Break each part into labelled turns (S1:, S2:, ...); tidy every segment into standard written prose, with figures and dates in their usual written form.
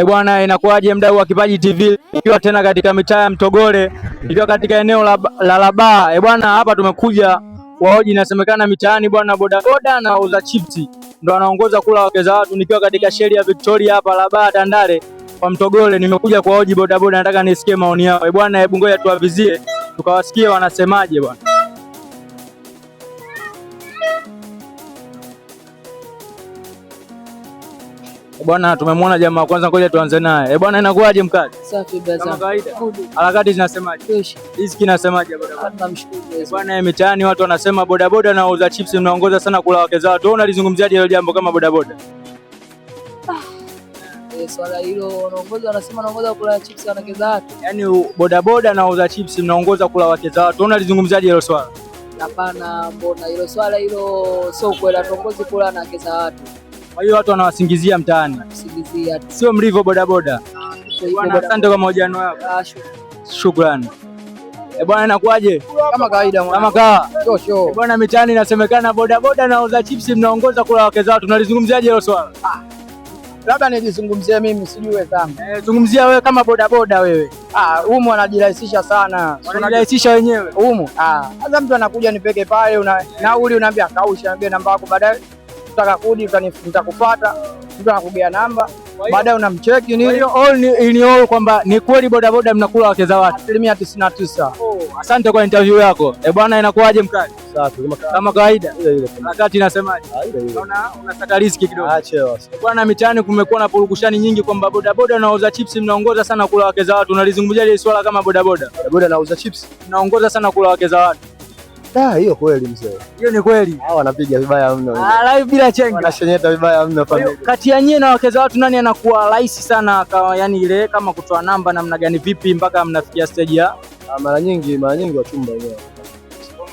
S1: Bwana, inakuwaje mdau wa Kipaji TV, ikiwa tena katika mitaa ya Mtogole, ikiwa katika eneo la Labaa. Bwana, hapa tumekuja wahoji, inasemekana mitaani bwana, bodaboda na wauza chipsi ndo anaongoza kula wake za watu. Nikiwa katika sheri ya Victoria hapa Labaa Tandale kwa Mtogole, nimekuja kwa hoji bodaboda, nataka nisikie maoni yao. Bwana, hebu ngoja tuwavizie tukawasikie wanasemaje bwana. Bwana, tumemwona jamaa wa kwanza, ngoja tuanze naye. Bwana, inakuwaje mkali?
S2: Safi bwana.
S1: Kama kawaida. Harakati zinasemaje? Riziki inasemaje bodaboda?
S2: Namshukuru.
S1: Bwana, mitaani watu wanasema bodaboda na wauza chips mnaongoza sana kula wake za watu. Wewe unalizungumziaje hilo jambo kama bodaboda?
S2: Swala hilo wanaongoza kula chips wake za watu.
S1: Yaani bodaboda na wauza chips mnaongoza kula wake za watu. Wewe unalizungumziaje hilo swala?
S2: Hapana, mbona hilo swala hilo sio kweli, tuongoze kula na wake za watu.
S1: Kwa hiyo watu wanawasingizia mtaani.
S2: Singizia.
S1: Sio mlivyo bodaboda. Bwana, asante kwa mahojiano yako. Shukrani. Bwana, inakuaje?
S2: Kama kawaida
S1: kama kawa.
S2: Show.
S1: Bwana, mitaani inasemekana bodaboda na wauza chips mnaongoza kula wake za watu. Tunalizungumziaje hilo swala?
S2: Labda nijizungumzie mimi, sijui sana.
S1: Zungumzia wewe kama bodaboda wewe.
S2: Humu wanajirahisisha sana.
S1: Wanajirahisisha wenyewe.
S2: Humu. Sasa mtu anakuja nipeke pale nauli unaambia kausha, niambie namba yako, baadaye utaka kudi nitakufuata, mtu anakugea namba, baadaye unamcheki nini.
S1: Ni all kwamba ni kweli bodaboda mnakula wake za watu
S2: 99%.
S1: Asante kwa interview yako. Bwana, inakuaje mkali?
S2: Safi
S1: kama kawaida. Harakati inasemaje? Unaona unasaka riziki kidogo. Bwana, mitaani kumekuwa na purukushani nyingi kwamba bodaboda na wauza chips mnaongoza sana kula wake za watu. Unalizungumzia ile swala kama bodaboda?
S2: Bodaboda na wauza chips
S1: mnaongoza sana kula wake za watu.
S2: Hiyo kweli mzee.
S1: Hiyo ni kweli.
S2: Hao wanapiga vibaya mno.
S1: Live bila chenga.
S2: Wanashenyeta vibaya mno familia.
S1: Kati ya nyie na wake za watu nani anakuwa rahisi sana yani ile kama kutoa namba namna gani, vipi mpaka mnafikia stage ya?
S2: Mara nyingi wachumba wenyewe.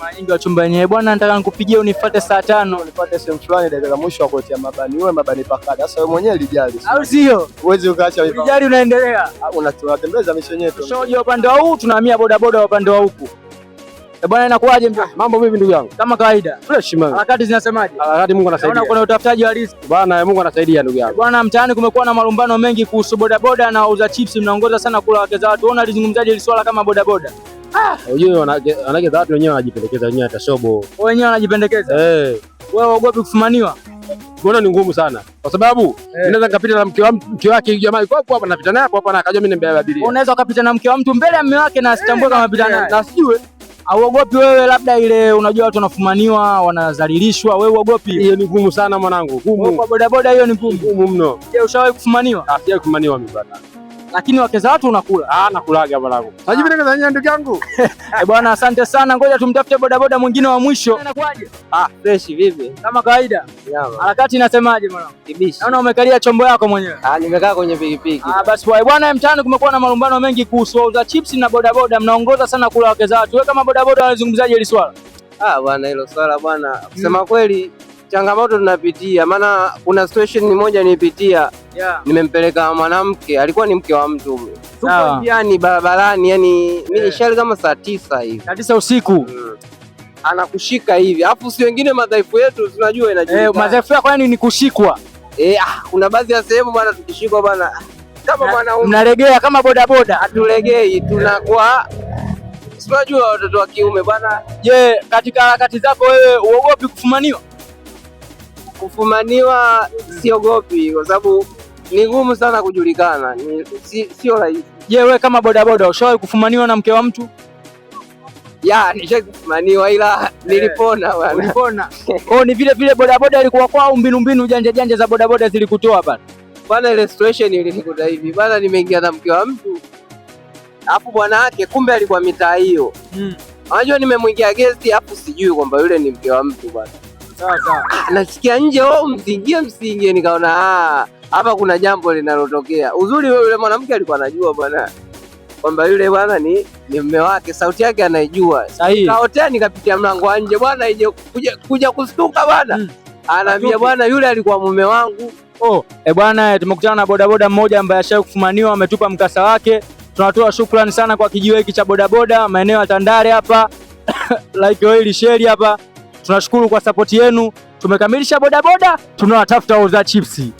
S1: Mara nyingi wachumba wenyewe. Bwana, nataka nikupigie unifuate saa 5.
S2: Unifuate sehemu fulani dakika mwisho wa kutia mabani. Wewe mabani pakada. Sasa wewe mwenyewe lijali.
S1: Au sio?
S2: Uwezi ukaacha hivyo.
S1: Lijali unaendelea.
S2: Unatembeza mishenyeto.
S1: Shoji upande wa huu tunahamia bodaboda upande wa huku. Bwana, inakuaje mtu?
S2: Mambo vipi ndugu yangu?
S1: Kama kawaida.
S2: Fresh man.
S1: Harakati zinasemaje?
S2: Harakati Mungu anasaidia.
S1: Naona kuna utafutaji wa riziki.
S2: Bwana, Mungu anasaidia ndugu yangu.
S1: Bwana, mtaani kumekuwa na malumbano mengi kuhusu bodaboda na wauza chips mnaongoza sana kula wake za watu. Wewe unalizungumzaje hili swala kama bodaboda?
S2: Unajua wanawake za watu wenyewe wanajipendekeza wenyewe hata shobo.
S1: Wenyewe wanajipendekeza?
S2: Wewe
S1: uogopi kufumaniwa?
S2: Mbona ni ngumu sana. Kwa sababu unaweza nikapita na mke wake jamaa yuko hapo napita naye hapo na akajua mimi ni mbaya abiria.
S1: Unaweza ukapita na mke wa mtu mbele ya mume wake na asitambue kama unapita naye. Na sijui auogopi wewe, labda ile unajua watu wanafumaniwa, wanadhalilishwa, wewe uogopi?
S2: Hiyo ni ngumu sana mwanangu. Ngumu.
S1: Kwa bodaboda hiyo ni ngumu
S2: mno.
S1: Je, ushawahi kufumaniwa?
S2: Sijawahi kufumaniwa mimi bwana.
S1: Lakini wake za watu unakula?
S2: Nakulaga mwanangu. Unajipendekeza wenyewe ndugu yangu.
S1: Bwana, asante sana. Ngoja tumtafute bodaboda mwingine wa mwisho. Inakuaje?
S2: Fresh vipi?
S1: Kama kawaida. Harakati inasemaje mwanangu?
S2: Kibishi.
S1: Naona umekalia chombo yako mwenyewe.
S2: Nimekaa kwenye pikipiki.
S1: Basi bwana, mtaani kumekuwa na malumbano mengi kuhusu wauza chips na bodaboda mnaongoza sana kula wake za watu. Wewe kama bodaboda unazungumzaje hili swala?
S2: Bwana, hilo swala bwana, kusema kweli changamoto tunapitia, maana kuna situation moja nilipitia. Nimempeleka mwanamke, alikuwa ni mke wa mtu. Tuko njiani barabarani, yani mimi nishali kama saa 9 hivi.
S1: Saa 9 usiku.
S2: Anakushika hivi. Alafu si wengine madhaifu yetu tunajua inajulikana.
S1: Madhaifu yako yani ni kushikwa.
S2: Kuna baadhi ya sehemu bwana tukishikwa bwana kama mwanaume
S1: mnalegea, kama bodaboda
S2: hatulegei, tunakuwa unajua watoto wa kiume bwana.
S1: Je, katika harakati zako wewe uogopi kufumaniwa?
S2: Kufumaniwa siogopi kwa sababu ni ngumu sana kujulikana, sio rahisi.
S1: Je, wewe kama bodaboda ushawahi kufumaniwa na mke wa mtu?
S2: Nishawahi kufumaniwa ila nilipona bwana.
S1: Ulipona? Ni vile vile bodaboda ilikuwa kwao, mbinu janja za bodaboda zilikutoa bana.
S2: Bwana, ile situation ilinikuta hivi. Bwana, nimeingia na mke wa mtu. Alafu bwana wake kumbe alikuwa mitaa hiyo. Unajua nimemwingia guest hapo sijui kwamba yule ni mke wa mtu bwana.
S1: Sawa.
S2: Nasikia nje msingie nikaona hapa kuna jambo linalotokea. Uzuri yule mwanamke alikuwa anajua bwana kwamba yule bwana ni mume wake, sauti yake anaijua.
S1: Sahihi.
S2: Kaotea nikapitia mlango wa nje bwana, ije kuja kustuka bwana. Anaambia bwana yule alikuwa mume wangu.
S1: Bwana, tumekutana na bodaboda mmoja ambaye ashawahi kufumaniwa, ametupa mkasa wake. Tunatoa shukrani sana kwa kijiwe hiki cha bodaboda maeneo ya Tandale hapa like oil sheri hapa. Tunashukuru kwa support yenu. Tumekamilisha bodaboda, tunawatafuta wauza chipsi.